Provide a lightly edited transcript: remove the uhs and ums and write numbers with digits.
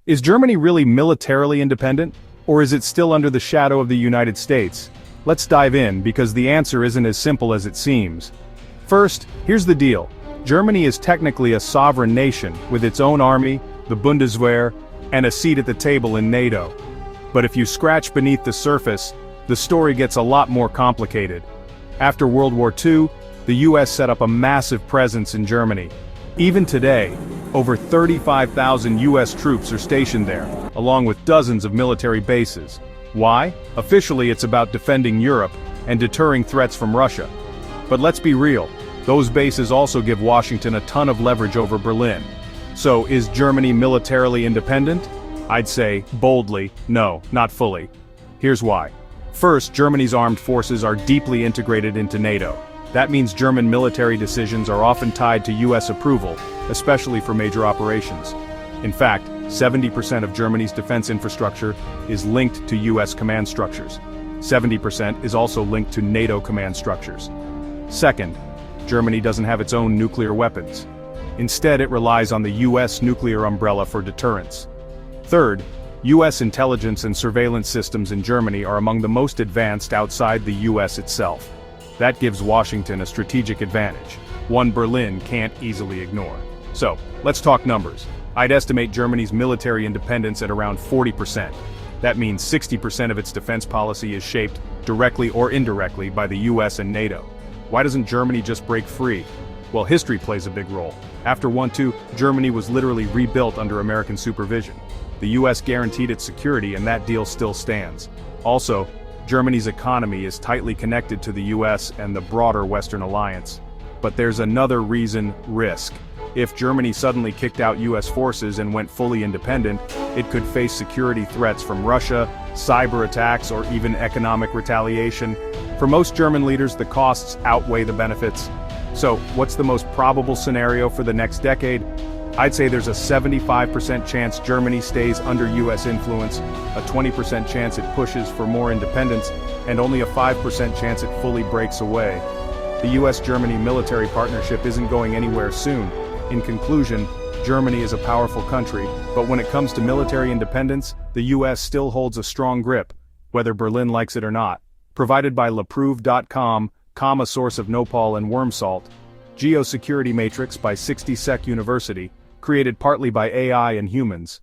Is Germany really militarily independent, or is it still under the shadow of the United States? Let's dive in because the answer isn't as simple as it seems. First, here's the deal. Germany is technically a sovereign nation with its own army, the Bundeswehr, and a seat at the table in NATO. But if you scratch beneath the surface, the story gets a lot more complicated. After World War II, the US set up a massive presence in Germany. Even today, over 35,000 US troops are stationed there, along with dozens of military bases. Why? Officially it's about defending Europe and deterring threats from Russia. But let's be real, those bases also give Washington a ton of leverage over Berlin. So is Germany militarily independent? I'd say, boldly, no, not fully. Here's why. First, Germany's armed forces are deeply integrated into NATO. That means German military decisions are often tied to US approval, especially for major operations. In fact, 70% of Germany's defense infrastructure is linked to US command structures. 70% is also linked to NATO command structures. Second, Germany doesn't have its own nuclear weapons. Instead, it relies on the US nuclear umbrella for deterrence. Third, US intelligence and surveillance systems in Germany are among the most advanced outside the US itself. That gives Washington a strategic advantage, one Berlin can't easily ignore. So, let's talk numbers. I'd estimate Germany's military independence at around 40%. That means 60% of its defense policy is shaped, directly or indirectly, by the US and NATO. Why doesn't Germany just break free? Well, history plays a big role. After World War II, Germany was literally rebuilt under American supervision. The US guaranteed its security and that deal still stands. Also, Germany's economy is tightly connected to the US and the broader Western alliance. But there's another reason: risk. If Germany suddenly kicked out US forces and went fully independent, it could face security threats from Russia, cyber attacks, or even economic retaliation. For most German leaders, the costs outweigh the benefits. So, what's the most probable scenario for the next decade? I'd say there's a 75% chance Germany stays under US influence, a 20% chance it pushes for more independence, and only a 5% chance it fully breaks away. The US-Germany military partnership isn't going anywhere soon. In conclusion, Germany is a powerful country, but when it comes to military independence, the US still holds a strong grip, whether Berlin likes it or not. Provided by Lepreuve.com, a source of nopal and worm salt. Geosecurity Matrix by 60 Sec University, created partly by AI and humans.